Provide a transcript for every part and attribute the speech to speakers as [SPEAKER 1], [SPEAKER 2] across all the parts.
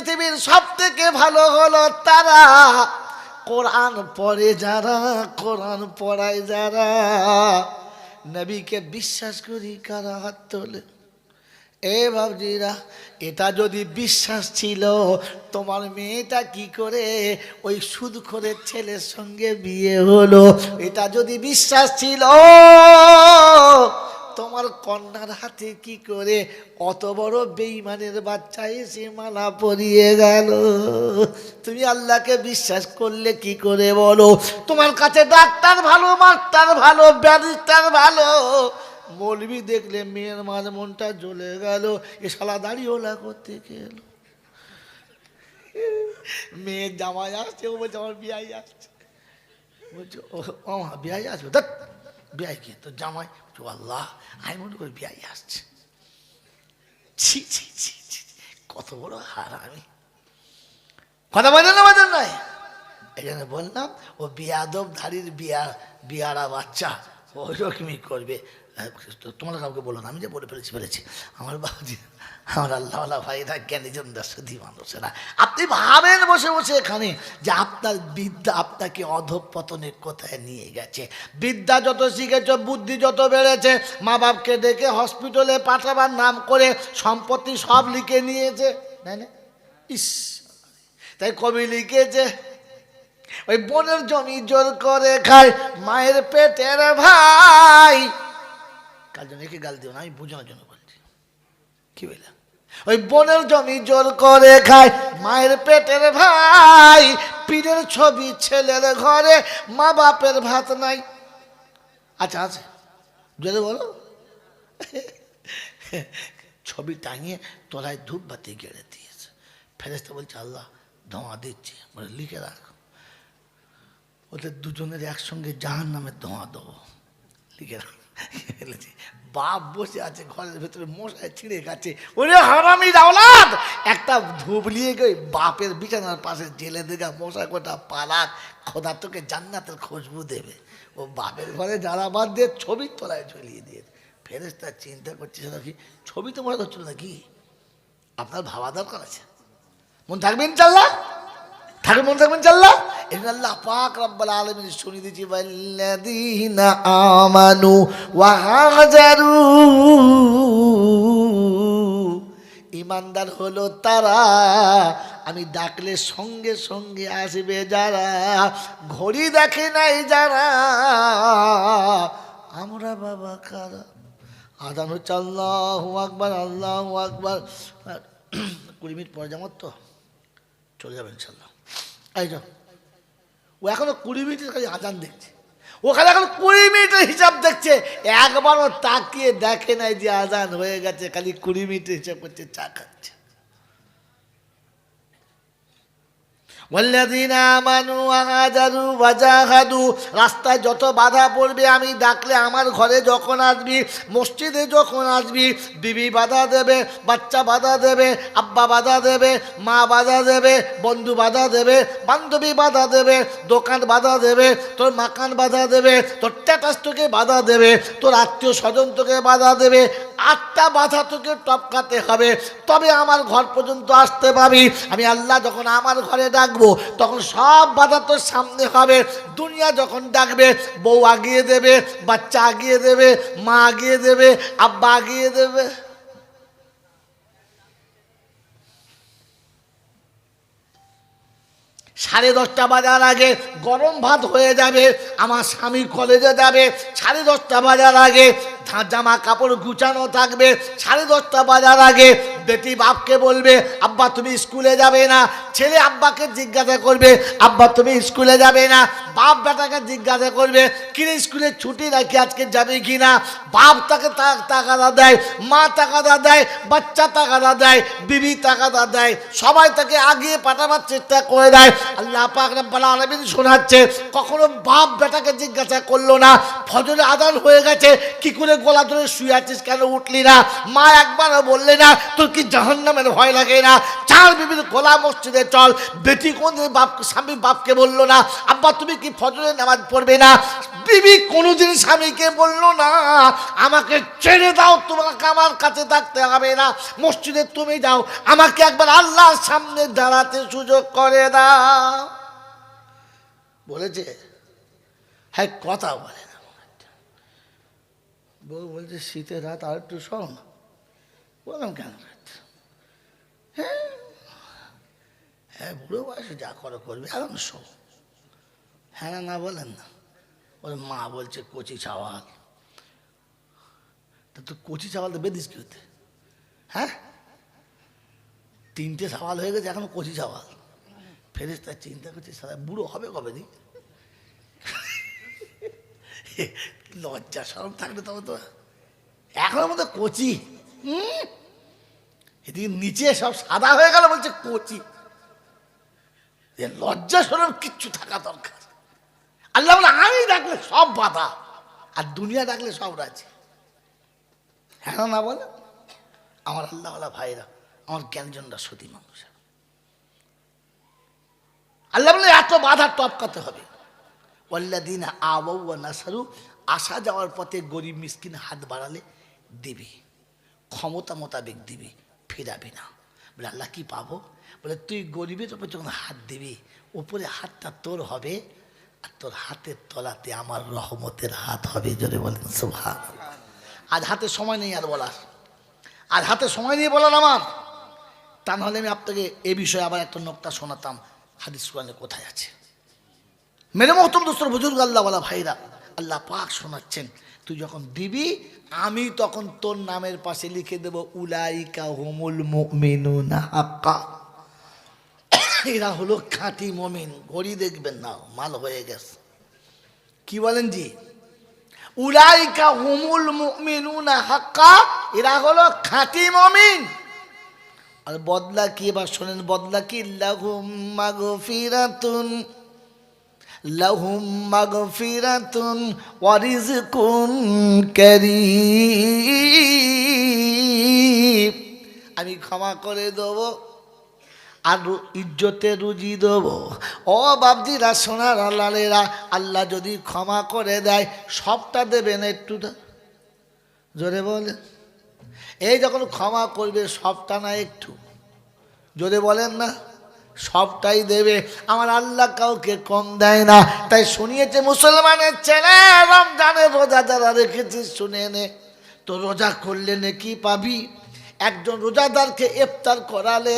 [SPEAKER 1] পৃথিবীর সব থেকে ভালো হলো তারা কোরআন পড়ে যারা, কোরআন পড়ায় যারা। নবীকে বিশ্বাস করি কারা? হাত তোলে। এ বাবজিরা, এটা যদি বিশ্বাস ছিল, তোমার মেয়েটা কি করে ওই সুদখোরের ছেলের সঙ্গে বিয়ে হলো? এটা যদি বিশ্বাস ছিল, তোমার কন্যার হাতে কি করে অত বড় বেঈমানের বাচ্চা এসে মালা পরিয়ে গেল? তুমি আল্লাহকে বিশ্বাস করলে কি করে বলো? তোমার কাছে ডাক্তার ভালো, মাস্টার ভালো, ব্যারিস্টার ভালো, মৌলবি দেখলে মেয়ের মার মনটা জ্বলে গেল। এ শালা দাড়িওয়ালা করতে গেল, মেয়ের জামাই আসছে, ও বলছে আমার বিয়াই আসছে। বলছে ও বিয়াই আসবে? বিয়াই কি তোর জামাই? আল্লাহ, আমি মনে করি বিয়াই আসছে। ছি ছি ছি ছি, কত বড় হারামি! কথা বলেন না বাজার নয়, এই জন্য বললাম ও বিয়াদব ধারির বিয়ারা বাচ্চা ওরকমই করবে। তোমরা কাউকে বলো না, আমি যে বলে ফেলেছি। আমার বাবুজি, আমার আল্লাহওয়ালা ভাইরা, জ্ঞানীজন দাসী মানুষেরা, আপনি ভাবেন বসে বসে এখানে যে আপনার বিদ্যা আপনাকে অধঃপতনে কোথায় নিয়ে গেছে। বিদ্যা যত শিখেছ, বুদ্ধি যত বেড়েছে, মা বাপকে ডেকে হসপিটালে পাঠাবার নাম করে সম্পত্তি সব লিখে নিয়েছে। না ইস, তাই কবি লিখেছে, ওই বোনের জমি জোর করে খায় মায়ের পেটের ভাই। কার জন্য একে গাল দিও না, আমি বোঝানোর জন্য বলছি। কি বললাম? ওই বোনের জমি জোর করে খায় মায়ের পেটের ভাই, পীরের ছবি ছেলের ঘরে, মা বাপের ভাত নাই। আচ্ছা আছে, জোরে বলো। ছবি টাঙিয়ে তোলায় ধূপ বাতি গেড়ে দিয়েছে। ফেরেশতা বলছে আল্লাহ ধোঁয়া দিচ্ছে, বলে লিখে রাখ, ওদের দুজনের একসঙ্গে জাহান্নামের ধোঁয়া দেবো, লিখে রাখ। বাপ বসে আছে ঘরের ভেতরে, মশায় ছিঁড়ে গেছে। ওরে হারামির আওলাদ, একটা ধূপ নিয়ে গিয়ে বাপের বিছানার পাশে জেলে দেখা মশা কোটা পালাক, খোদা তোকে জান্নাতের খুশবু দেবে। ও বাপের ঘরে যারা বাদ দিয়ে ছবির তলায় ঝুলিয়ে দিয়ে। ফেরেশতা চিন্তা করছে সেটা কি ছবি তো মনে হচ্ছিল নাকি? আপনার ভাবা দরকার আছে। মন থাকবে ইনশাআল্লাহ, থাকবে, মন থাকবেন ইনশাআল্লাহ। আল্লাহ পাক রব্বুল আলামিন শুনিয়ে দিয়েছি, ওয়াল্লাযীনা আমানু ওয়া হাজারু, ঈমানদার হলো তারা আমি ডাকলে সঙ্গে সঙ্গে আসবে যারা, ঘড়ি দেখে নাই যারা। আমরা বাবা কারা? আযান হচ্ছে আল্লাহু আকবার, আল্লাহু আকবার। 20 মিনিট পরে যাবো তো, চলে যাবেন ইনশাআল্লাহ। এই যাও, ও এখনো 20 মিনিটের কাছে আজান দেখছে, ওখানে এখন 20 মিনিটের হিসাব দেখছে, একবারও তাকিয়ে দেখে নাই যে আজান হয়ে গেছে, খালি 20 মিনিটের হিসাব করছে, চা খাচ্ছে। ওয়াল্লাযীনা আমানু ওয়া হাজারু ওয়া জাহাদু, রাস্তায় যত বাধা পড়বে আমি ডাকলে আমার ঘরে যখন আসবি, মসজিদে যখন আসবি, বিবি বাধা দেবে, বাচ্চা বাধা দেবে, আব্বা বাধা দেবে, মা বাধা দেবে, বন্ধু বাধা দেবে, বান্ধবী বাধা দেবে, দোকান বাধা দেবে, তোর মাকান বাধা দেবে, তোর স্ট্যাটাস তোকে বাধা দেবে, তোর আত্মীয় স্বজন তোকে বাধা দেবে। 8টা বাধা তোকে টপকাতে হবে, তবে আমার ঘর পর্যন্ত আসতে পাবি। আমি আল্লাহ যখন আমার ঘরে ডাকবো তখন সব বাধা তোর সামনে হবে। দুনিয়া যখন ডাকবে, বউ আগিয়ে দেবে, বাচ্চা আগিয়ে দেবে, মা আগিয়ে দেবে, আব্বা আগিয়ে দেবে। সাড়ে 10টা বাজার আগে গরম ভাত হয়ে যাবে, আমার স্বামী কলেজে যাবে। 10:30 বাজার আগে জামা কাপড় গুছানো থাকবে। 10:30 বাজার আগে বেটি বাপকে বলবে আব্বা তুমি স্কুলে যাবে না, ছেলে আব্বাকে জিজ্ঞাসা করবে আব্বা তুমি স্কুলে যাবে না, বাপ বেটাকে জিজ্ঞাসা করবে কিরে স্কুলে ছুটি রাখি আজকে যাবে কি না। বাপ তাকে টাকাটা দেয়, মা টাকাটা দেয়, বাচ্চা টাকাটা দেয়, বিবি টাকাটা দেয়, সবাই তাকে আগিয়ে পাঠাবার চেষ্টা করে দেয়। আল্লাহ পাক রব্বুল আলামিন শোনাচ্ছে, কখনো বাপ বেটাকে জিজ্ঞাসা করলো না ফজরের আযান হয়ে গেছে কি করে গলা ধরে শুয়ে আছিস, কেন উঠলি না। মা একবারও বললে না তোর কি জাহান্নামের ভয় লাগে না, 4 বিবির খোলা মসজিদে চল। বেটি কোন বাপ স্বামী বাপকে বললো না আব্বা তুমি কি ফজরের নামাজ পড়বে না? বিবি কোনোদিন স্বামীকে বললো না আমাকে ছেড়ে দাও, তোমাকে আমার কাছে থাকতে হবে না, মসজিদে তুমি যাও, আমাকে একবার আল্লাহর সামনে দাঁড়াতে সুযোগ করে দাও। বলেছে? হ্যাঁ, কথা বলে না। বউ বলছে শীতের রাত আর একটু শোও না। বললাম কেন? হ্যাঁ হ্যাঁ, বুড়ো বয়সে যা করো করবে, এখন শো। হ্যাঁ না বলেন না। ওর মা বলছে কচি চাওয়াল। তা তুই কচি চাওয়াল তো বেদিস কি হতে? হ্যাঁ, 3টে সওয়াল হয়ে গেছে, এখন কচি চাওয়াল। ফেরেশতা চিন্তা করছে সারা বুড়ো হবে কবে দিক? লজ্জা শরম থাকলে তবে তো এখন মধ্যে কচি। এদিকে নিচে সব সাদা হয়ে গেল, বলছে কচি। লজ্জা শরম কিচ্ছু থাকা দরকার। আল্লাহ বলে আমি ডাকলে সব বাধা, আর দুনিয়া ডাকলে সব রাজি। হ্যাঁ না বলে? আমার আল্লাহওয়ালা ভাইরা, আমার জ্ঞানজনরা, সতী মানুষ, আল্লাহ বলে এত বাধা টপকাতে হবে। ওয়াল্লাযীনা আওয়াউ ওয়া নাসারু, আসা যাওয়ার পথে গরিব মিসকিন হাত বাড়ালে দিবি, ক্ষমতা মোতাবেক দিবি, ফেরাবি না। বলে আল্লাহ কি পাবো? বলে তুই গরিবের উপর যখন হাত দিবি, উপরে হাতটা তোর হবে, আর তোর হাতের তলাতে আমার রহমতের হাত হবে। জোরে বলেন সুবহানাল্লাহ। আজ হাতে সময় নেই আর বলার, আজ হাতে সময় নিয়ে বলার আমার। তা নাহলে আমি আপনাকে এ বিষয়ে আবার একটা নোকতা শোনাতাম, হাদিস কোরআনে কোথায় আছে। মেরে মহতম দোস্তর বুজুর্গ আল্লাহওয়ালা ভাইরা, আল্লাহ পাক শোনাচ্ছেন, তুই যখন দিবি আমি তখন তোর নামের পাশে লিখে দেব উলাইকা হুমুল মুমিনুনা হাক্কা। এরা হলো খাঁটি মুমিন। ঘড়ি দেখবেন না, মাল হয়ে গেছে। কি বলেন জি? উলাইকা হুমুল মুমিনুনা হাক্কা, এরা হলো খাঁটি মুমিন। আর বদলা কি? এবার শোনেন বদলা কি। লাহুম মাগফিরাতুন, লাহুম মাগফিরাতুন ওয়া রিজকুন কারীম। আমি ক্ষমা করে দেবো আর ইজ্জতে রুজি দেবো। ও বাবজিরা, সোনার লালেরা, আল্লাহ যদি ক্ষমা করে দেয় সবটা দেবেন, একটু জোরে বলেন। এই যখন ক্ষমা করবে সবটা না একটু, জোরে বলেন না, সবটাই দেবে। আমার আল্লাহ কাউকে কম দেয় না। তাই শুনিয়েছে মুসলমানের ছেলে, রমজানের রোজা যারা রেখেছিস শুনে নে, তো রোজা করলে নাকি পাবি। একজন রোজাদারকে ইফতার করালে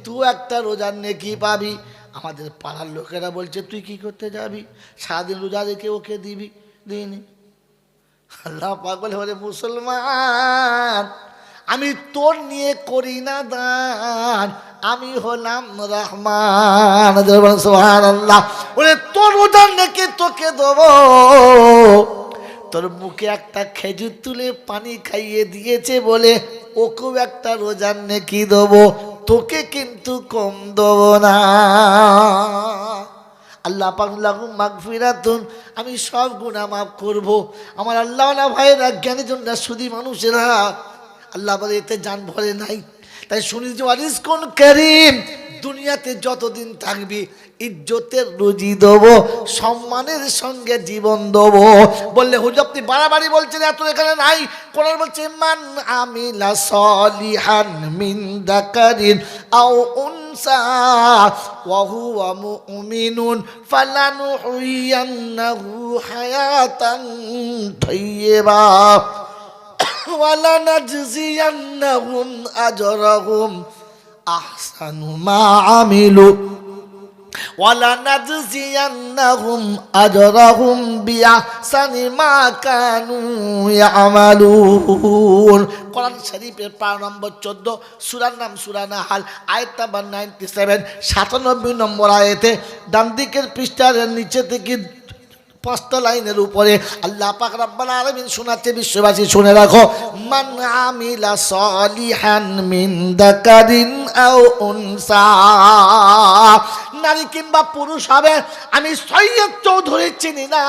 [SPEAKER 1] তুই একটা রোজার নেকি পাবি। আমাদের পাড়ার লোকেরা বলছে তুই কি করতে যাবি, সারাদিন রোজা রেখে ওকে দিবি, দিইনি। আল্লাহ পাক বলে, বলে মুসলমান, আমি তোর নিয়ে করি না দান, আমি হলাম রহমান। সুবহানাল্লাহ। বলে তোর রোজার নেকি তোকে দেবো। তোর মুখে একটা খেজুর তুলে পানি খাইয়ে দিয়েছে বলে ওকেও একটা রোজার নেকি দেবো, তোকে কিন্তু কম দেবো না। আল্লাহ পাক লাহুম মাগফিরাতুন, আমি সব গুনাহ মাফ করবো। আমার আল্লাহওয়ালা ভাইয়েরা, জ্ঞানীজনরা, সুধী মানুষেরা, আল্লাহ বলে এতে জান ভরে নাই। তাই শুনি যে রিজকুন কারীম, দুনিয়াতে যতদিন থাকবি ইজ্জতের রুজি দেবো, সম্মানের সঙ্গে জীবন দেবো। বললে হুজুর আপনি বাড়াবাড়ি বলছেন, এত এখানে নাই। কোরআন বলছে মান আমিলা সলিহান মিন যাকারিন আও উনসা ওয়া হুয়া মুমিনুন ফালানুহইয়ান্নাহু হায়াতান তাইয়্যিবা ওয়ালানাজজিয়ান্নাহুম আজরাহুম আহসানু মা আমিলু ওয়ালানাজজিয়ান্নাহুম আজরাহুম বিআহসানি মা কানু ইয়ামালুন। কোরআন শরীফের পারা নম্বর 14, সূরার নাম সূরা নাহাল, আয়াত নাম্বার 97, 97 নম্বর আয়াতে ডান দিকের পৃষ্ঠার নিচে থেকে 5টা লাইনের উপরে আল্লাহ পাক রব্বুল আলামিন শোনাচ্ছে, বিশ্ববাসী শুনে রাখো। মান আমিলা সলিহান মিন যাকারিন আও উনসা, নারী কিংবা পুরুষ হবে, আমি সৈয়দ চৌধুরী চিনি না,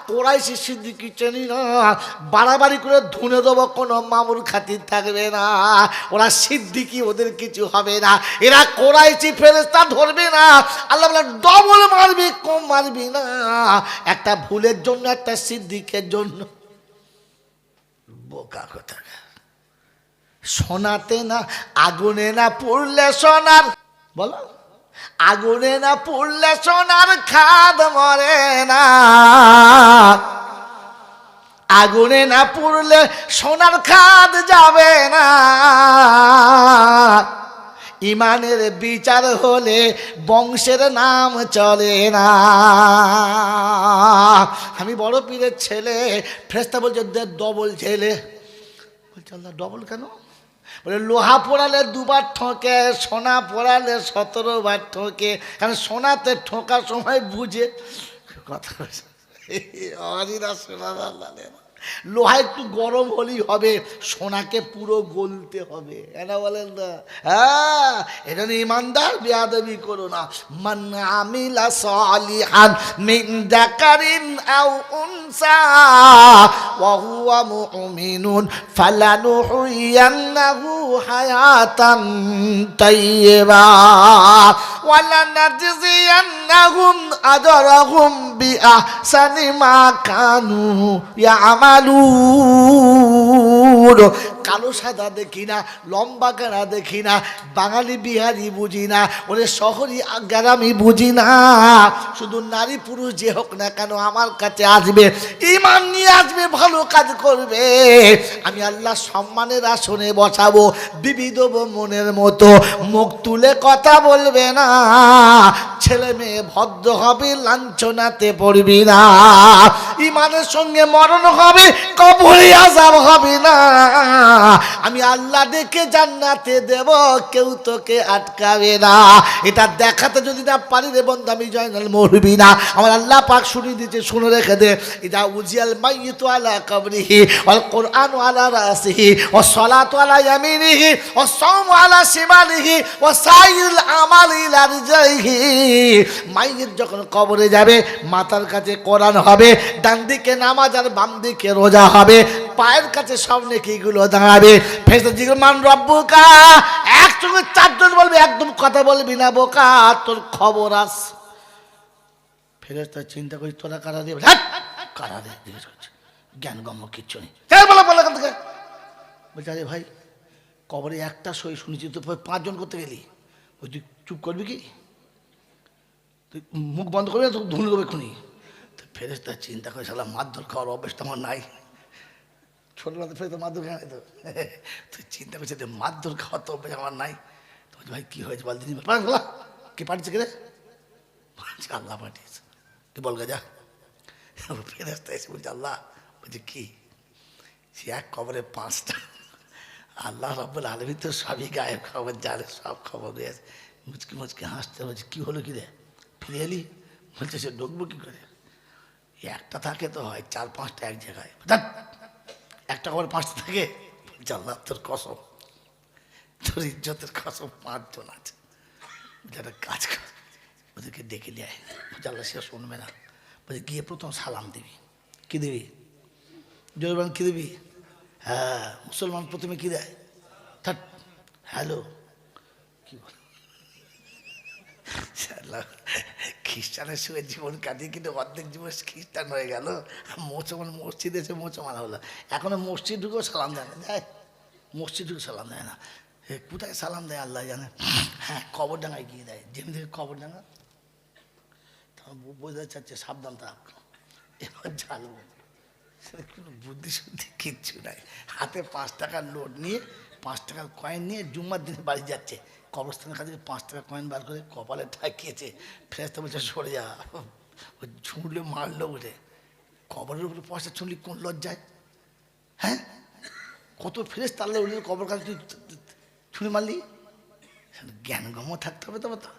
[SPEAKER 1] কোরাইশি সিদ্দিকী চিনি না, বাড়াবাড়ি করে ধুনে দেবো, কোনো মামুর খাতির থাকবে না। ওরা সিদ্দিকী, ওদের কিছু হবে না। এরা কোরাইশি ফেরেশতা ধরবে না। আল্লাহ বলে ডবল মারবি, কম মারবি না। একটা ভুলের জন্য, একটা সিদ্দিকের জন্য। বোকা কথা। সোনাতে না আগুনে না পুড়লে সোনার, বলো, আগুনে না পুড়লে সোনার খাদ মরে না, আগুনে না পুড়লে সোনার খাদ যাবে না। ইমানের বিচার হলে বংশের নাম চলে না। আমি বড় পীরের ছেলে, ফেরেশতা বলছে ডবল ছেলে। বলছে আল্লাহ ডবল কেন? বলে লোহা পোড়ালে 2 বার ঠকে, সোনা পোড়ালে 17 বার ঠকে। কারণ সোনাতে ঠোকার সময় বুঝে কথা লোহা একটু গরম হলেই হবে, সোনাকে পুরো গলতে হবে। এটা বলেন না? হ্যাঁ, এটা নিয়ে ইমানদার, বেয়াদবি করো না। মান আমিলা সালিহান মিন যাকারিন আও উনসা ওয়া হুয়া মুমিনুন ফালানুহইয়ান্নাহু হায়াতান তাইয়্যিবা ওয়া লানাজজিয়ান্নাহুম আজরাহুম বিআহসানি মা কানু ইয়ামালুন। কালো সাদা দেখি না, লম্বা গাড়া দেখি না, বাঙালি বিহারি বুঝি না, ওরে শহরি গ্রামই বুঝি না। শুধু নারী পুরুষ যে হোক না কেন আমার কাছে আসবে, ঈমান নিয়ে আসবে, ভালো কাজ করবে। আমি আল্লাহ সম্মানের আসনে বসাবো, বিবি দেবো মনের মতো, মুখ তুলে কথা বলবে না। ছেলে মেয়ে ভদ্র হবে, লাঞ্ছনাতে পড়বি না। ঈমানের সঙ্গে মরণ হবে, কবরে আযাব হবে না। আমি আল্লাহ দেখে জান্নাতে দেব, কেউ তোকে আটকাবে না। এটা দেখাতে যদি না পারি রে বন্ধু, আমি জয়নাল মরবি না। আমার আল্লাহ পাক শুনিয়ে দিচ্ছে, শুনে রেখে দে। ইদা উজিয়াল মাইয়িতু আলা কবরিহি ওয়াল কুরআনু আলা রাসিহি ওয়াস সালাতু আলা ইয়ামিনিহি ওয়াস সাওমু আলা শিমালিহি ওয়া সাইরুল আমালি ইলা রিজলিহি। মাইয়িত যখন কবরে যাবে, মাথার কাছে কোরআন হবে, ডান দিকে নামাজ আর বাম দিকে রোজা হবে, পায়ের কাছে সব নেকিগুলো দাঁড়াবে। ফেরেশতা জিজ্ঞেস মান রব্বুকা, একসঙ্গে 4 জন বলবে, একদম কথা বলবি না বোকা, তোর খবর আস। ফেরেশতা চিন্তা করি তোরা কারা রে? কারা রে জিজ্ঞেস করছে, জ্ঞান গম্য কিচ্ছু নেই। বলো এখান থেকে। বলছে আরে ভাই, কবরে একটা সই শুনেছি, তো 5 জন করতে গেলি, ওই তুই চুপ করবি কি? তুই মুখ বন্ধ করবি না, তোকে ধুনে দেবে খুনি। তো ফেরেশতা চিন্তা করে, শালা মারধর খাওয়ার অভ্যেস তো আমার নাই। ছোটবেলাতে ফেরেশতা মারধর খাওয়া তো, তুই চিন্তা করছিস মারধর খাওয়ার তো অভ্যেস আমার নাই। তো ভাই কি হয়েছে বল দিদি, কে পাঠিয়েছে কে রে? বলছে আল্লাহ পাঠিয়েছে। তুই বল যা। ফেরেশতা এসে বলছে আল্লাহ, বলছে কি? সে এক কবরে 5টা। আল্লাহ রাব্বুল আলামিন তো সবই গায়েব খবর জানে, সব খবর রয়েছে। মুচকি মুচকি হাসতে, বলছে কি হলো কি রে, ফিরে এলি? বলছে সে ঢুকবো কি করে, একটা থাকে তো হয়, 4-5টা এক জায়গায়, একটা কবরে 5টা থাকে। বলছে আল্লাহ তোর কসম, তোর ইজ্জতের কসম, 5 জন আছে। একটা কাজ কর, ওদেরকে ডেকে নিয়ে আয়। বলছে আল্লাহ সে শুনবে না। বলছে গিয়ে প্রথম সালাম দিবি। কি দিবি? জোরবান কি দিবি? হ্যাঁ, মুসলমান প্রথমে কি দেয়? হ্যালো, কি বল, খ্রিস্টানের সঙ্গে জীবন কাটিয়ে কিন্তু অর্ধেক জীবন খ্রিস্টান হয়ে গেল। মুসলমান মসজিদ এসে মুসলমান হলো, এখনো মসজিদ ঢুকেও সালাম দেয় না। দেয় মসজিদ ঢুকে সালাম দেয় না। কোথায় সালাম দেয় আল্লাহ জানে। হ্যাঁ, কবরডাঙ্গায় গিয়ে দেয়। যেমনি থেকে কবরডাঙ্গা, তখন বোঝা যাচ্ছে সাবধান থাক, এবার ঝালবো। কোনো বুদ্ধি শুদ্ধি কিচ্ছু নাই। হাতে 5 টাকার নোট নিয়ে, 5 টাকার কয়েন নিয়ে জুম্মার দিনে বাড়ি যাচ্ছে। কবরস্থানের কাছে 5 টাকার কয়েন বার করে কপালে ঠাকিয়েছে। ফেরেশতা বলছে সরে যা। ও ছুঁড়লে মারলো বলে। কবরের উপরে পয়সা ছুঁড়লি কোন লজ্জায়? হ্যাঁ, কত ফেরেশতা আল্লাহ ওই কবর কাছে তুই ছুঁড়ে মারলি? জ্ঞানগম্য থাকতে হবে, তবে তো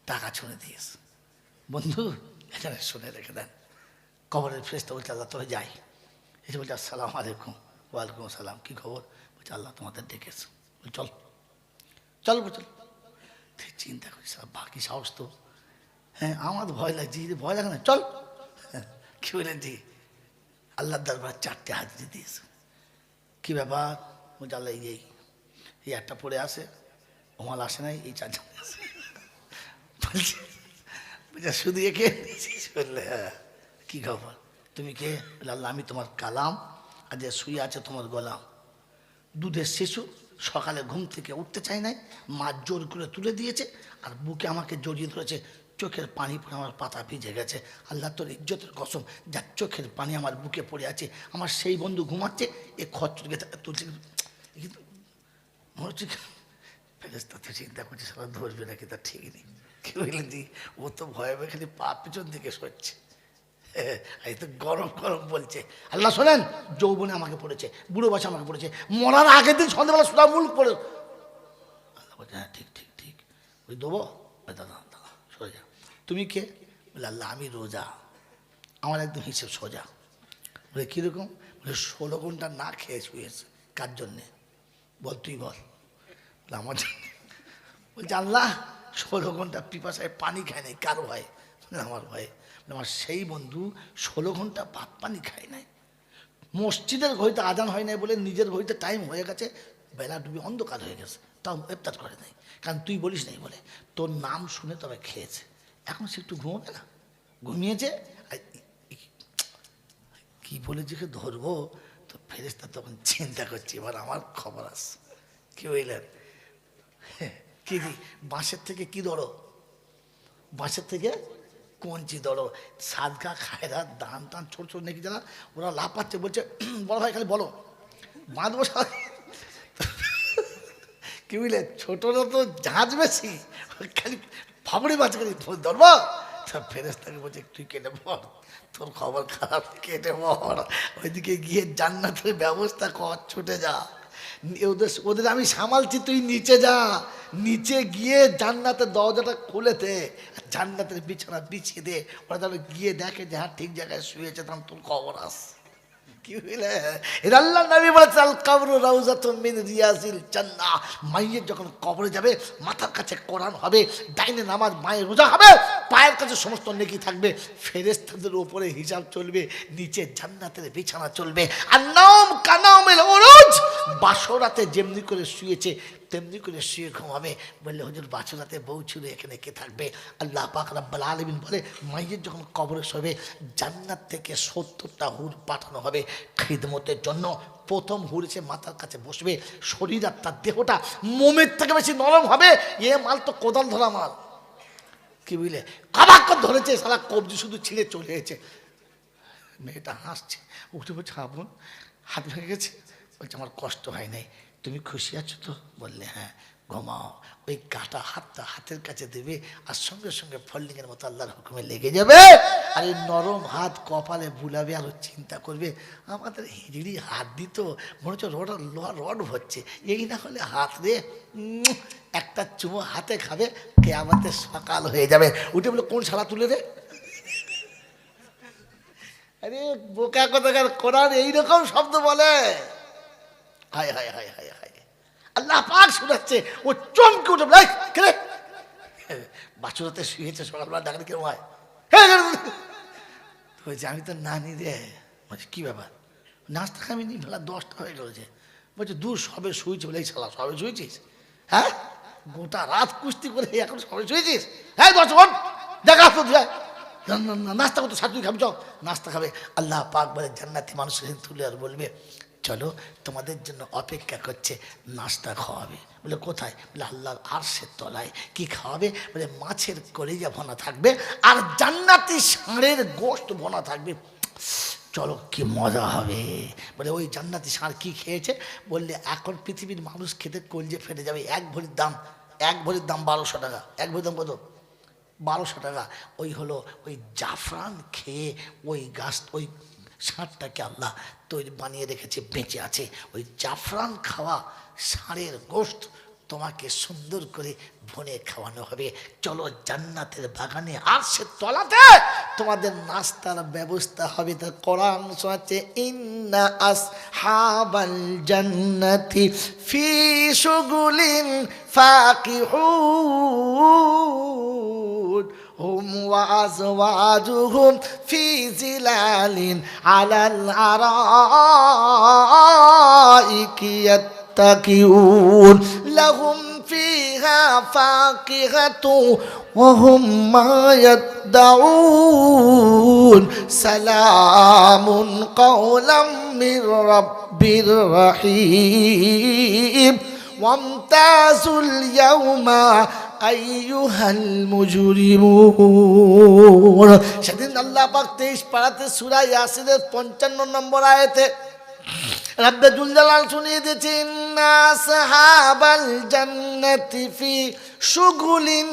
[SPEAKER 1] টাকা ছুঁড়ে দিয়েছ। বন্ধু এখানে শুনে রেখে দেন। কবরের ফেরেশতা বলছে আল্লাহ তোরা যাই। এসে বলছে আসসালামু আলাইকুম। ওয়ালাইকুম আসসালাম, কী খবর? বলছে আল্লাহ তোমাদের ডেকেছে। চল চল চল। চিন্তা করিস বাকি সাহস তো হ্যাঁ আমার ভয় লাগছে, ভয় লাগে না, চল। কি বলেন জি, আল্লাহ দরবার 4টে হাজিরি দিয়েছে। কি ব্যাপার? আল্লাহ এই একটা পড়ে আসে, ওমাল আসে নাই, এই 4জন আসে। বলছে শুধু একে বললে হ্যাঁ। কি খবর, তুমি কে? আল্লাহ আমি তোমার কালাম, আর যে শুয়ে আছে তোমার গোলাম। দুধের শিশু, সকালে ঘুম থেকে উঠতে চায় নাই, মা জোর করে তুলে দিয়েছে, আর বুকে আমাকে জড়িয়ে ধরেছে, চোখের পানি পড়ে আমার পাতা ভিজে গেছে। আল্লাহ তোর ইজ্জতের কসম, যার চোখের পানি আমার বুকে পড়ে আছে, আমার সেই বন্ধু ঘুমাচ্ছে, এ খচ্চরকে তুলছে। কিন্তু মনে হচ্ছে ফেরেশতা তো চিন্তা করছে সারা ধরবে নাকি, তার ঠিক নেই। কি বললেন জি, ও তো ভয়ে ভয়ে খালি পা পিছন দিকে সরছে। এই তো গরম গরম বলছে। আল্লাহ শোনেন, যৌবনে আমাকে পড়েছে, বুড়ো বয়সে আমাকে পড়েছে, মরার আগের দিন সন্ধ্যাবেলা সুদা মুল্ক পড়ে। আল্লাহ বলছে হ্যাঁ ঠিক ঠিক ঠিক, ওই দেবো। দাদা দাদা সরে যা। তুমি কে? বলে আল্লাহ আমি রোজা, আমার একদম হিসেব সোজা। বলে কীরকম? বলে 16 ঘন্টা না খেয়ে শুয়েছে। কার জন্যে? বল তুই বল। বলে আমার জন্য। বলছে আল্লাহ 16 ঘন্টা পিপাসায় পানি খায় নাই, কার ভয়? আমার ভয়ে। আমার সেই বন্ধু 16 ঘন্টা ভাত পানি খায় নাই, মসজিদের ঘড়িতে আজান হয় নাই বলে নিজের ঘড়িতে টাইম হয়ে গেছে, বেলা ডুবে অন্ধকার হয়ে গেছে, তাও ইফতার করে নাই, কারণ তুই বলিস নাই বলে। তোর নাম শুনে তবে খেয়েছে। এখন সে একটু ঘুমোবে না, ঘুমিয়েছে। কি বলে যে ধরবো, তো ফেরেশতা তখন চিন্তা করছি এবার আমার খবর আস। কি বললেন? কি বাঁশের থেকে কি ধরো? বাঁশের থেকে কঞ্চি ধরো। সাদগা খায়রা দান টান ছোট ছোট নাকি যারা, ওরা লাফাচ্ছে, বলছে বড় ভাই খালি বলো বাঁধবো। কি বুঝলে, ছোটরা তো জাহাজ বেশি, খালি ফাবড়ি মাছ খালি ধরবো। ফেরেশতাকে বলছে তুই কেটে পড়, তোর খবর খারাপ, কেটে পড়, ওইদিকে গিয়ে জান্নাতের ব্যবস্থা কর, ছুটে যা। ওদের আমি সামালছি, তুই নিচে যা, নিচে গিয়ে জান্নাতের দরজাটা খুলে দে, জান্নাতের বিছানা বিছিয়ে দে, ওরা তাহলে গিয়ে দেখে যে হ্যাঁ ঠিক জায়গায় শুয়েছে, তখন তোর খবর আস। কি বুঝলে, আল্লাহ নবী বলেছে আল কবরু রাউযাতুম মিন রিয়াজিল জান্নাহ। মাইয়ের যখন কবরে যাবে, মাথার কাছে কোরআন হবে, ডাইনে নামাজ, বাঁয়ে রোজা হবে, পায়ের কাছে সমস্ত নেকি থাকবে, ফেরেশতাদের উপরে হিসাব চলবে, নিচে জান্নাতের বিছানা চলবে। আর নাম কানাউমিল উরুজ, বাসরাতে যেমনি করে শুয়েছে তেমনি করে শুয়ে ঘুমাবে। বললে হুজুর বাসরাতে বউ ছিল, এখানে কে থাকবে? আল্লাহ পাক রব্বুল আলামিন বলে মাইয়ের যখন কবরে শোবে, জান্নাত থেকে 70টা হুর পাঠানো হবে খিদমতের জন্য। প্রথম হুর এসে মাথার কাছে বসবে, শরীর আর তার দেহটা মোমের থেকে বেশি নরম হবে। এ মাল তো কোদাল ধরা মাল। কি বুঝলে, কাবাক ধরেছে, সারা কবজি শুধু ছিঁড়ে চলে গেছে। মেয়েটা হাসছে, উঠে বলছে বোন হাত ভেঙে গেছে? বলছে আমার কষ্ট হয় নাই, তুমি খুশি আছো তো? বললে হ্যাঁ। ঘুমাও, ওই কাটা হাতটা হাতের কাছে দেবে, আর সঙ্গে সঙ্গে ফল্ডিংয়ের মতো আল্লাহর হুকুমে লেগে যাবে। আর এই নরম হাত কপালে বুলাবে, আর চিন্তা করবে আমাদের হিজড়ি হাত দিত, মনে হচ্ছে লোহার রড হচ্ছে, এই না হলে হাত রে, একটা চুমো হাতে খাবে, কিয়ামতের সকাল হয়ে যাবে। উঠে বলে কোন শালা তুলে দে। আরে বোকা কোথাকার, কোরআন এইরকম শব্দ বলে। হায় হায় হায় হায় হায়, আল্লাহ পাক শোনাচ্ছে, ও চমকে উঠে বলে বাছুরাতে শুয়েছে, সকালবেলা ডাকলে কেমন হয়? বলছে আমি তো নানি রে। বলছে কি ব্যাপার? নাস্তা খামিনি, বেলা 10টা হয়ে গেছে। বলছে দূর সবে শুয়েছি। বলে এই শালা সবে শুয়েছিস? হ্যাঁ, গোটা রাত কুস্তি করে এখন সবে শুয়েছিস? হ্যাঁ 10 ঘন্টা দেখা তো নাস্তা করতে, সাথে খাবি, চল নাস্তা খাবে। আল্লাহ পাক বলে জান্নাতি মানুষের তুলে আর বলবে চলো তোমাদের জন্য অপেক্ষা করছে, নাস্তা খাওয়াবে। বলে কোথায়? বলে আল্লাহর আরশের তলায়। কি খাওয়াবে? বলে মাছের কলিজা ভোনা থাকবে, আর জান্নাতি ষাঁড়ের গোশত ভোনা থাকবে। চলো কি মজা হবে। বলে ওই জান্নাতি ষাঁড় কি খেয়েছে? বললে এখন পৃথিবীর মানুষ খেতে কলজে ফেটে যাবে। এক ভরির দাম 1200 টাকা। এক ভরির দাম কত? 1200 টাকা। ওই হলো ওই জাফরান খেয়ে ওই গাছ, ওই ষাঁড়টাকে আল্লাহ তৈরি বানিয়ে রেখেছে, বেঁচে আছে। ওই জাফরান খাওয়া ষাঁড়ের গোশত তোমাকে সুন্দর করে ভুনে খাওয়ানো হবে। চলো জান্নাতের বাগানে আরশের তলাতে তোমাদের নাস্তার ব্যবস্থা হবে। তার কোরআন শোনাচ্ছে ইন্না আসহাবাল জান্নাতি ফি শুগুলিন ফাকিহুন হুম وأزواجهم في ظلال على الأرائك يتكئون لهم فيها فاكهة وهم ما يدعون سلام قولا من رب رحيم وامتازوا اليوم আইয়ুহাল মুজরিমুন। সেদিন আল্লাহ পাক 23 পারাতে সূরা ইয়াসিনের 55 নম্বর আয়াতে রাব্বুল জালাল শুনিয়ে দিয়েছেন আসহাবাল জান্নাতি ফি শুগুলিন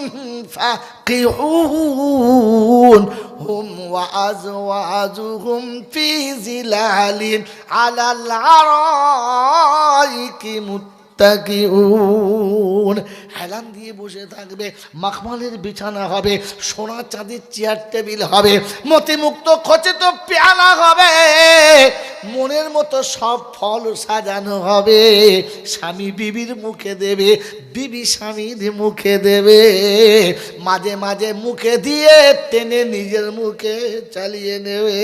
[SPEAKER 1] ফাকিহুন হুম ওয়া আজওয়াজুহুম ফি জিলালিন আলাল আরাইকি মুত্তাকিউন। হেলান দিয়ে বসে থাকবে, মাখমালের বিছানা হবে, সোনা চাঁদের চেয়ার টেবিল হবে, মতিমুক্ত খচিত পেয়ালা হবে, মনের মতো সব ফল সাজানো হবে। স্বামী বিবির মুখে দেবে, বিবি স্বামীর মুখে দেবে, মাঝে মাঝে মুখে দিয়ে টেনে নিজের মুখে চালিয়ে নেবে।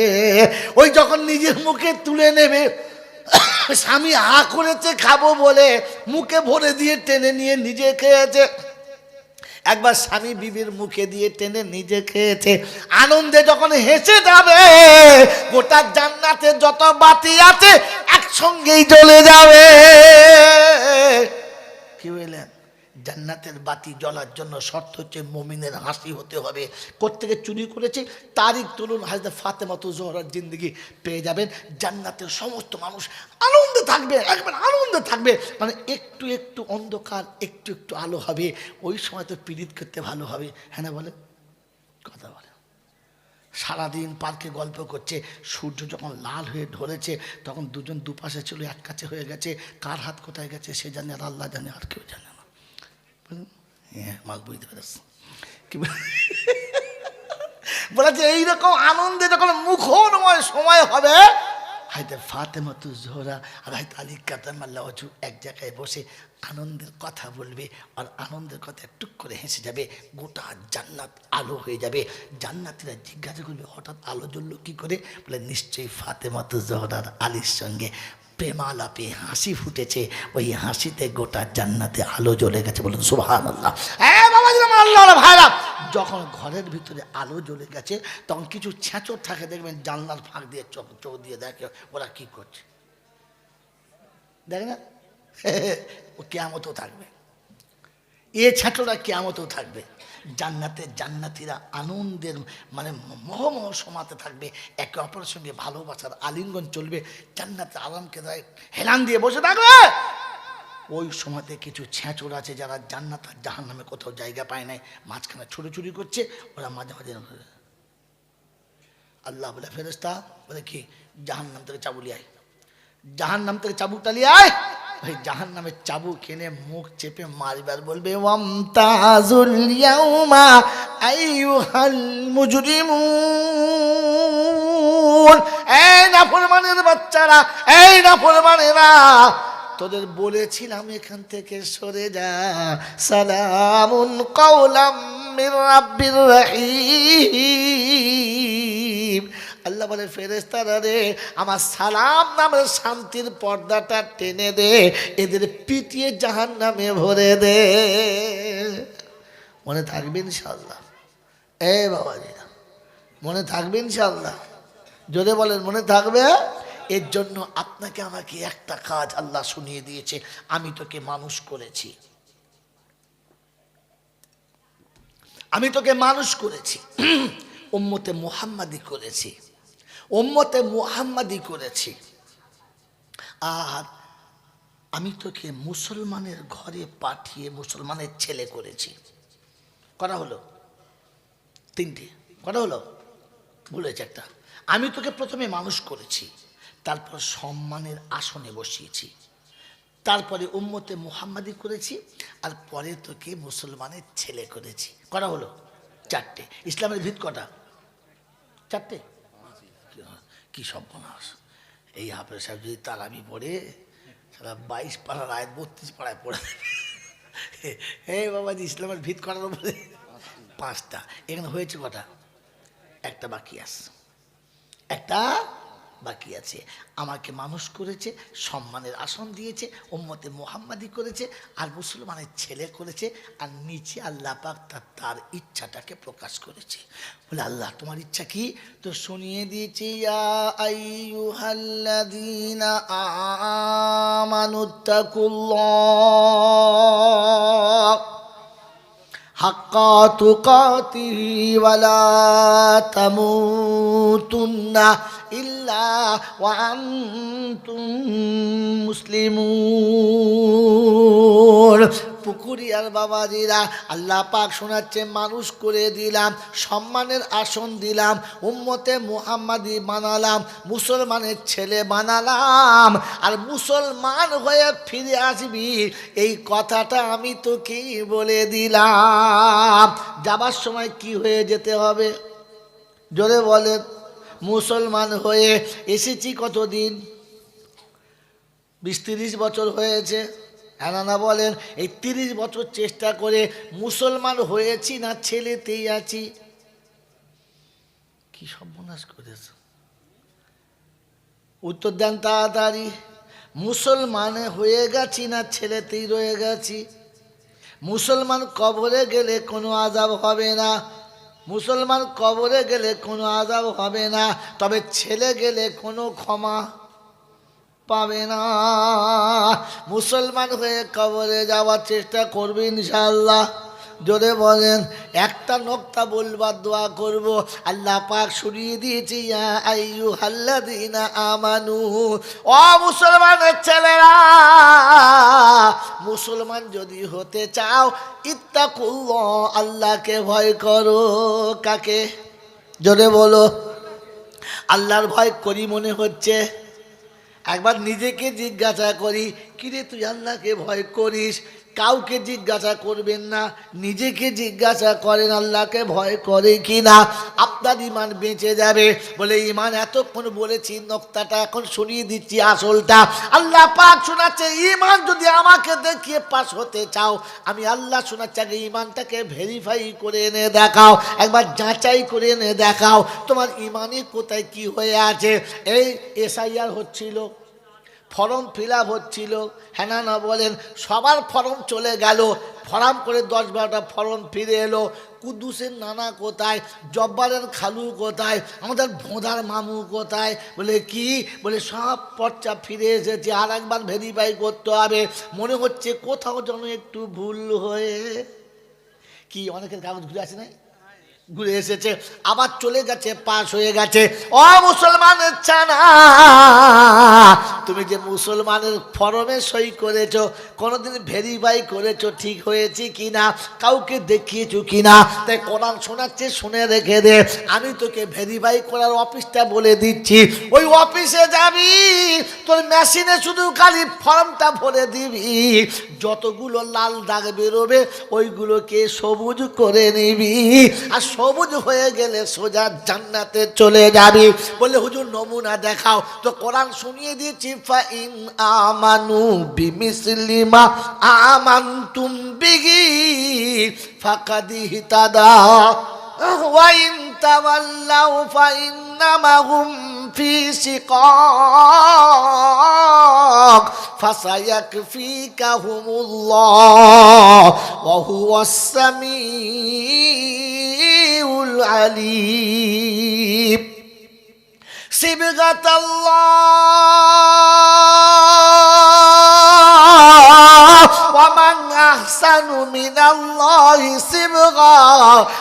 [SPEAKER 1] ওই যখন নিজের মুখে তুলে নেবে, স্বামী হা করেছে খাবো বলে মুখে ভরে দিয়ে টেনে নিয়ে নিজে খেয়েছে। একবার স্বামী বিবির মুখে দিয়ে টেনে নিজে খেয়েছে। আনন্দে যখন হেসে যাবে, গোটা জান্নাতে যত বাতি আছে একসঙ্গেই জ্বলে যাবে। কি বললেন? জান্নাতের বাতি জ্বলার জন্য শর্ত হচ্ছে মুমিনের হাসি হতে হবে। কোত্থেকে চুরি করেছে তারিখ তুলুন, হযরত ফাতেমা জোহরার জিন্দেগি পেয়ে যাবেন। জান্নাতের সমস্ত মানুষ আনন্দে থাকবে, একবার আনন্দে থাকবে। মানে একটু একটু অন্ধকার, একটু একটু আলো হবে। ওই সময় তো পীড়িত করতে ভালো হবে। হ্যাঁ না বলেন? কথা বলে সারাদিন পার্কে গল্প করছে, সূর্য যখন লাল হয়ে ধরেছে তখন দুজন দুপাশে ছিল, এক কাছে হয়ে গেছে। কার হাত কোথায় গেছে সে জানে, আর আল্লাহ জানে, আর কেউ জানে না। হ্যাঁ, মাল বুঝতে পেরেছ কি বলেছে? এইরকম আনন্দে যখন মুখরময় সময় হবে, হয়তো ফাতেমা জোহরা আর হয়তো আলী কারামাল্লাহু ওয়াজহু এক জায়গায় বসে আনন্দের কথা বলবে, আর আনন্দের কথা টুক করে হেসে যাবে। গোটা জান্নাত আলো হয়ে যাবে। জান্নাতীরা জিজ্ঞাসা করবে হঠাৎ আলো জ্বললো কি করে? বলে নিশ্চয়ই ফাতেমা জোহরার আলীর সঙ্গে প্রেমালাপে হাসি ফুটেছে, ওই হাসিতে গোটা জান্নাতে আলো জ্বলে গেছে। বলুন সুবহানাল্লাহ। হ্যাঁ বাবা, আল্লাহ ভাইরা, যখন ঘরের ভিতরে আলো জ্বলে গেছে তখন কিছু ছেঁচড় থাকে, দেখবেন জানলার ফাঁক দিয়ে চোখ দিয়ে দেখে ওরা কি করছে, দেখে না? ও কিয়ামতেও থাকবে, এ ছেঁচড়া কিয়ামতেও থাকবে। জান্নাতে জান্নাতীরা আনন্দের মানে মহমহ সমাতে থাকবে, একে অপরের সঙ্গে ভালোবাসার আলিঙ্গন চলবে। জান্নাতে আরামকে দেয়, হেলান দিয়ে বসে থাকবে। ওই সময়তে কিছু ছেঁচড় আছে যারা জান্নাত আর জাহান্নামে কোথাও জায়গা পায় নাই, মাঝখানে ছুটোছুটি করছে। ওরা মাঝে মাঝে আল্লাহ বলে ফেরেশতা বলে কি, জাহান্নাম থেকে চাবুক লিয়ে আয়, জাহান্নাম থেকে চাবুকটা লিয়ে আয়। ওই জাহান্নামের চাবুক এনে মুখ চেপে মারবার বলবে ওয়ামতাজুল ইয়াউমা আইয়ুহাল মুজরিমুন। এই নাফরমানের বাচ্চারা, এই নাফরমানেরা, তোদের বলেছিলাম এখান থেকে সরে যা। সালামুন কাওলাম মির রাব্বির রহিম। আল্লাহ বলে ফেরেশতারা রে, আমার সালাম নামের শান্তির পর্দাটা টেনে দে, এদের পিটিয়ে জাহান্নামে ভরে দে। মনে থাকবে ইনশাআল্লাহ? এ বাবাজি, মনে থাকবে ইনশাআল্লাহ? জোরে বলেন মনে থাকবে? এর জন্য আপনাকে আমাকে একটা কাজ আল্লাহ শুনিয়ে দিয়েছে। আমি তোকে মানুষ করেছি, আমি তোকে মানুষ করেছি, উম্মতে মুহাম্মাদি করেছি, উম্মতে মুহাম্মাদি করেছি। আর আমি তোকে মুসলমানের ঘরে পাঠিয়ে মুসলমানের ছেলে করেছি। করা হলো তিনটে, করা হলো? বলেছে একটা। আমি তোকে প্রথমে মানুষ করেছি, তারপর সম্মানের আসনে বসিয়েছি, তারপরে উম্মতে মুহাম্মাদি করেছি, আর পরে তোকে মুসলমানের ছেলে করেছি। করা হলো চারটে। ইসলামের ভিত কটা? চারটে। কি সর্বনাশ! এই হাফেজ সাহেব যদি তারাবি পড়ে, সারা 22 পাড়ার আয়াত 32 পাড়ায় পড়ে দেবে। হে বাবাজি, ইসলামের ভিত করার উপরে 5টা। এখানে হয়েছে কটা? একটা বাকি আছে, একটা বাকি আছে। আমাকে মানুষ করেছে, সম্মানের আসন দিয়েছে, উম্মতে মুহাম্মাদি করেছে, আর মুসলমানের ছেলে করেছে, আর নিচে আল্লাহ পাক তার ইচ্ছাটাকে প্রকাশ করেছে। বলে আল্লাহ তোমার ইচ্ছা কি? তো শুনিয়ে দিয়েছি, ইয়া আইয়ুহাল্লাযীনা আমানুত্তাকুল্লাহ হাক্কা তুকাতিহি ওয়ালা তামুতুন্না ইল্লা ওয়া আনতুম মুসলিমুন। পুকুরিয়ার বাবাজিরা, আল্লাহ পাক শোনাচ্ছে, মানুষ করে দিলাম, সম্মানের আসন দিলাম, উম্মতে মুহাম্মাদি বানালাম, মুসলমানের ছেলে বানালাম, আর মুসলমান হয়ে ফিরে আসবি, এই কথাটা আমি তোকে বলে দিলাম। যাবার সময় কি হয়ে যেতে হবে জোরে বলেন? মুসলমান হয়ে এসেছি কতদিন? 20-30 বছর হয়েছে, হ্যাঁ না বলেন? এই 30 বছর চেষ্টা করে মুসলমান হয়েছি না ছেলেতেই আছি? কি সর্বনাশ করেছে, উত্তর দেন তাড়াতাড়ি। মুসলমান হয়ে গেছি না ছেলেতেই রয়ে গেছি? মুসলমান কবরে গেলে কোনো আযাব হবে না, মুসলমান কবরে গেলে কোনো আযাব হবে না, তবে ছেলে গেলে কোনো ক্ষমা পাবে না। মুসলমান হয়ে কবরে যাওয়ার চেষ্টা করবে ইনশাআল্লাহ, জোরে বলেন। একটা নোক্তা বলবার দোয়া করব, আল্লাহ পাক শুনিয়ে দিয়েছে, ইয়া আইয়ুহাল্লাযীনা আমানু, ও মুসলমানের ছেলেরা, মুসলমান যদি হতে চাও, ইত্তাকুল্লাহ, আল্লাহকে ভয় করো। কাকে? জোরে বলো। আল্লাহর ভয় করি মনে হচ্ছে? একবার নিজেকে জিজ্ঞাসা করি, কিরে তুই আল্লাহকে ভয় করিস? কাউকে জিজ্ঞাসা করবেন না, নিজেকে জিজ্ঞাসা করেন আল্লাহকে ভয় করে কি না, আপনার ইমান বেঁচে যাবে। বলে ইমান এতক্ষণ বলেছি, নোক্তাটা এখন শুনিয়ে দিচ্ছি আসলটা। আল্লাহ পাক শোনাচ্ছে, ইমান যদি আমাকে দেখিয়ে পাস হতে চাও, আমি আল্লাহ শোনাচ্ছি, আগে ইমানটাকে ভেরিফাই করে এনে দেখাও, একবার যাচাই করে এনে দেখাও তোমার ইমানে কোথায় কি হয়ে আছে। এই এসআইআর হচ্ছিল, ফর্ম ফিল আপ হচ্ছিল, হ্যাঁ না বলেন? সবার ফর্ম চলে গেল, ফর্ম করে 10-12টা ফর্ম ফিরে এলো। কুদ্দুসের নানা কোথায়, জব্বারের খালু কোথায়, আমাদের ভোঁদার মামু কোথায়? বলে কি? বলে সব পর্চা ফিরে এসেছে, আর একবার ভেরিফাই করতে হবে। মনে হচ্ছে কোথাও যেন একটু ভুল হয়ে, কি অনেকের কাগজ ঘুরে আসে নাই, ঘুরে এসেছে, আবার চলে গেছে, পাস হয়ে গেছে। ও মুসলমানের ছানা, তুমি যে মুসলমানের ফর্মে সই করেছো, কোনোদিন ভেরিফাই করেছো ঠিক হয়েছে কিনা, কাউকে দেখিয়েছো কিনা? তাই কোরআন শোনাচ্ছে, শুনে রেখে দে। আমি তোকে ভেরিফাই করার অফিসটা বলে দিচ্ছি, ওই অফিসে যাবি, তোর মেশিনে শুধু খালি ফর্মটা ভরে দিবি, যতগুলো লাল দাগ বেরোবে ওইগুলোকে সবুজ করে নিবি, আর সবুজ হয়ে গেলে সোজা জান্নাতে চলে যাবি। বলে হুজুর নমুনা দেখাও। তো কোরআন শুনিয়ে দিয়েছি, ফাইন আমানু বিমিসলি মা আমানতুম বিহি ফাকাদ ইহতাদা ওয়া ইন তাওয়াল্লাউ ফাইন্নামা হুম ফি শিকাক ফাসায়াকফিকাহুমুল্লাহ ওয়া হুয়াস সামিউল আলিম। সিবগাতাল্লাহ ওয়া মান আহসানু মিনাল্লাহি সিবগা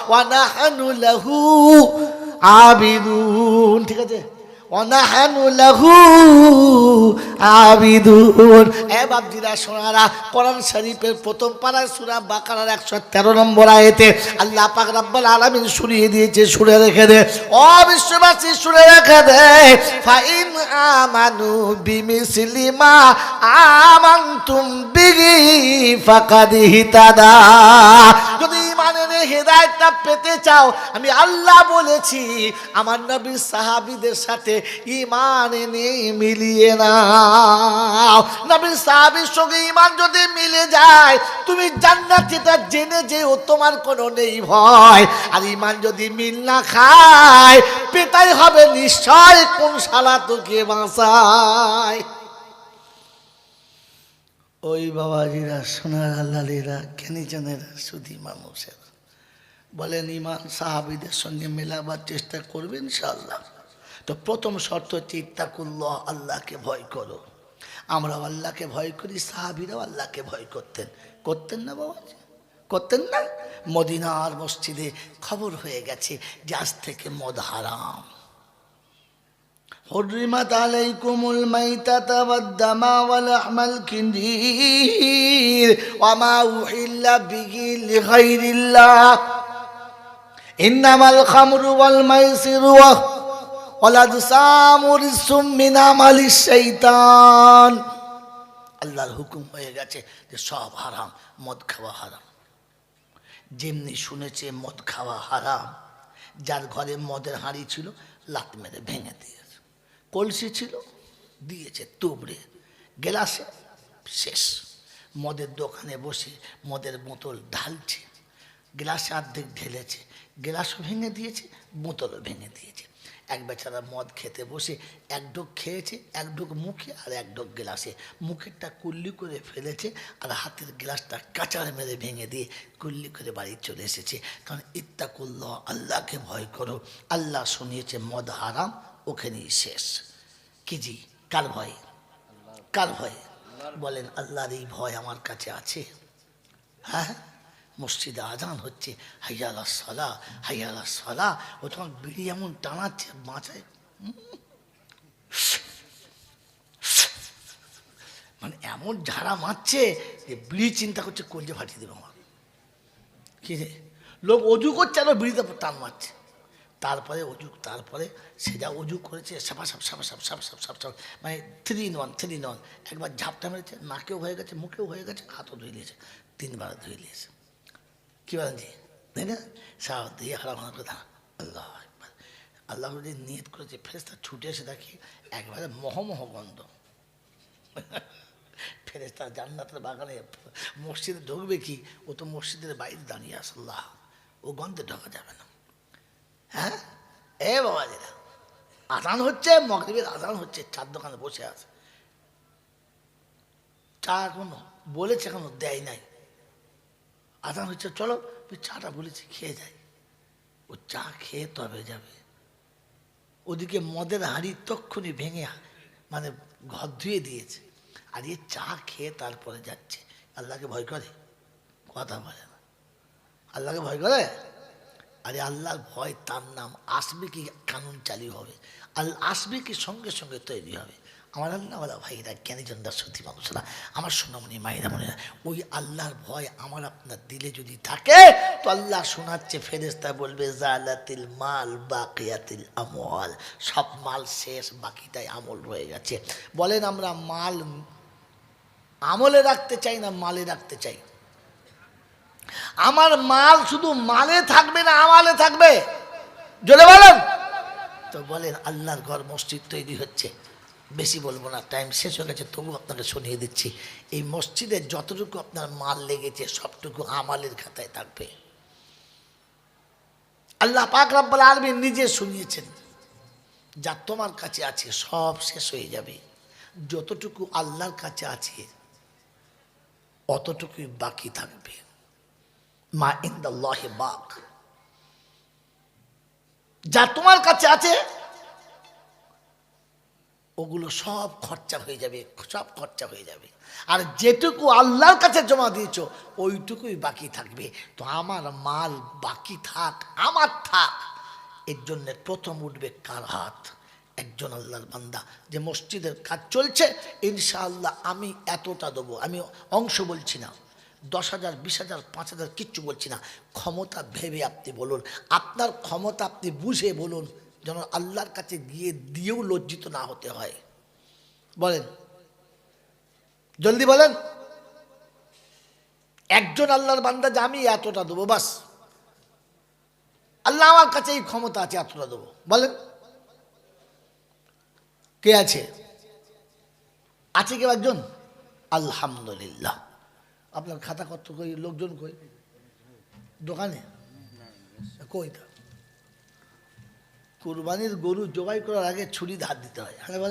[SPEAKER 1] ওয়া নাহনু লাহু আবিদুন। ঠিক আছে, ওয়ানাহানু লাহু আবিদুন। এ বাপজিরা সোনারা, কোরআন শরীফের প্রথম পারায় সূরা বাকারার 113 নম্বর আয়াতে আল্লাহ পাক রব্বুল আলামিন শুনিয়ে দিয়েছে, শুনে রেখে দে ও বিশ্ববাসী, শুনে রেখে দে। ফাইন আমানু বিমিসলি মা আমানতুম বিহি ফাকাদ ইহতাদা। যদি ইমানের হেদায়েতটা পেতে চাও, আমি আল্লাহ বলেছি, আমার নবী সাহাবীদের সাথে ঈমান এনে মিলিয়ে নাও। নাও। নবীর সাহাবীর সঙ্গে ঈমান যদি মিলে যায় তুমি জান্নাতীটা জেনে যেও, তোমার কোনো নেই ভয়। আর ঈমান যদি মিল না খায় পেটাই হবে নিশ্চয়, কোন শালা তোকে বাঁচায়। ওই বাবাজিরা, সোনার আল্লালীরা, জ্ঞানীজনেরা, সুধী মানুষের বলেন ঈমান সাহাবীদের সঙ্গে মেলাবার চেষ্টা করবে ইনশাআল্লাহ। তো প্রথম শর্ত হচ্ছে ইত্তাকুল্লাহ, আল্লাহকে ভয় করো। আমরাও আল্লাহকে ভয় করি, সাহাবীরাও আল্লাহকে ভয় করতেন। করতেন না বাবাজি? করতেন না? মদিনার মসজিদে খবর হয়ে গেছে যে আজ থেকে মদ হারাম। حرمت عليكم الميتة والدم ولحم الخنزير وما أحل به لغير الله إنما الخمر والميسر والأنصاب رجس من عمل الشيطان। আল্লাহর হুকুম হয়ে গেছে যে সব হারাম, মদ খাওয়া হারাম। যেমনি শুনেছে মদ খাওয়া হারাম, যার ঘরে মদের হাঁড়ি ছিল লাত মেরে ভেঙে দিয়েছে, কলসি ছিল দিয়েছে তুবড়ে, গ্লাসে শেষ। মদের দোকানে বসে মদের বোতল ঢালছে, গ্লাসে অর্ধেক ঢেলেছে, গ্লাসও ভেঙে দিয়েছে, বোতলও ভেঙে দিয়েছে। এক বেচারা মদ খেতে বসে এক ঢোক খেয়েছে, এক ঢোক মুখে আর এক ঢোক গ্লাসে। মুখেরটা কুল্লি করে ফেলেছে আর হাতের গ্লাসটা কাঁচার মেরে ভেঙে দিয়ে কুল্লি করে বাড়ি চলে এসেছে। কারণ ইত্তাকুল্লাহ, আল্লাহকে ভয় করো। আল্লাহ শুনিয়েছে মদ হারাম, ওখানেই শেষ। কি জি, কার ভয়? কার ভয় বলেন? আল্লাহর এই ভয় আমার কাছে আছে। হ্যাঁ, মসজিদে আজান হচ্ছে, হাইয়া আলাস সালাহ, হাইয়া আলাস সালাহ। ও তখন বিড়ি এমন টানাচ্ছে বাঁচায়, মানে এমন ঝাড়া মারছে যে বিড়ি চিন্তা করছে কলজে ফাটিয়ে দেবে আমার। কি রে, লোক অজু করছে আর বিড়িতে টান মারছে। তারপরে অজু, তারপরে সেটা অজু করেছে, সাপা সাপ সাপা সাপ সাপ সাপ সাপ সাপ, মানে 3 in 1 3 in 1। একবার ঝাপটা মেরেছে, নাকেও হয়ে গেছে, মুখেও হয়ে গেছে, হাতও ধুয়ে নিয়েছে, 3 বার ধুয়ে নিয়েছে। কি বলেন জি? তাই না? সাহ দিয়ে হারাম কথা। আল্লাহ একবার আল্লাহ যে নিয়ত করেছে, ফেরেশতা ছুটে এসে দেখি একবারে মহমহ গন্ধ। ফেরেশতা জান্নাতের বাগানে মসজিদে ঢুকবে কি? ও তো মসজিদের বাইরে দাঁড়িয়ে আছে। আল্লাহ, ও গন্ধে ঢোকা যাবে না। হ্যাঁ, এ বাবা যেটা আজান হচ্ছে, মাগরিবের আজান হচ্ছে, চার দোকানে বসে আছে, চা এখনো বলেছে, এখনো দেয় নাই। আজান হচ্ছে, চলো চাটা বলেছি খেয়ে যাই। ও চা খেয়ে তবে যাবে। ওদিকে মদের হাঁড়ি তক্ষুনি ভেঙে মানে ঘর ধুয়ে দিয়েছে, আর এ চা খেয়ে তারপরে যাচ্ছে। আল্লাহকে ভয় করে? কথা বলে না। আল্লাহকে ভয় করে? আরে আল্লাহর ভয় তার নাম। আসবে কি কানুন চালু হবে, আল্লাহ আসবে কি সঙ্গে সঙ্গে তৈরি হবে। আমার আল্লাহওয়ালা ভাইরা, জ্ঞানীজনরা, সত্যি মানুষরা, আমার সোনামণি মায়েরা মনেরা, ওই আল্লাহর ভয় আমার আপনার দিলে যদি থাকে তো আল্লাহ শোনাচ্ছে, ফেরেশতা বলবে জালাতিল মাল বাকিয়াতিল আমওয়াল, সব মাল শেষ, বাকিটাই আমল রয়ে গেছে। বলেন আমরা মাল আমলে রাখতে চাই না মালে রাখতে চাই? আমার মাল শুধু মালে থাকবে না আমালে থাকবে? জোরে বলেন তো। বলেন আল্লাহর ঘর মসজিদ তৈরি হচ্ছে, বেশি বলবো না, টাইম শেষ হয়ে গেছে, তবু আপনাকে শুনিয়ে দিচ্ছি। এই মসজিদে যতটুকু আপনার মাল লেগেছে সবটুকু আমালের খাতায় থাকবে। আল্লাহ পাক রব্বুল আলামিন নিজে শুনিয়েছেন, যা তোমার কাছে আছে সব শেষ হয়ে যাবে, যতটুকু আল্লাহর কাছে আছে অতটুকুই বাকি থাকবে। মা ইনদাল্লাহি বাক, যা তোমার কাছে আছে ওগুলো সব খরচা হয়ে যাবে, সব খরচা হয়ে যাবে। আর যেটুকু আল্লাহর কাছে জমা দিয়েছো ওইটুকুই বাকি থাকবে। তো আমার মাল বাকি থাক, আমার থাক, এর জন্য প্রথম উঠবে কার হাত? একজন আল্লাহর বান্দা যে মসজিদের কাজ চলছে, ইনশাআল্লাহ আমি এতটা দেবো। আমি অংশ বলছি না, 10,000 20,000 5,000 কিচ্ছু বলছি না। ক্ষমতা ভেবে আপনি বলুন, আপনার ক্ষমতা আপনি বুঝে বলুন, যেন আল্লাহর কাছে গিয়ে দিয়েও লজ্জিত না হতে হয়। বলেন, জলদি বলেন। একজন আল্লাহর বান্দা যে আমি এতটা দেবো, বাস আল্লাহ আমার কাছে এই ক্ষমতা আছে, এতটা দেবো। বলেন কে আছে? আছে কেউ একজন? আলহামদুলিল্লাহ। আপনার খাতা কত কই, লোকজন কই? দোকানে কই? তা কুরবানির গরু জবাই করার আগে ছুরি ধার দিতে হয়।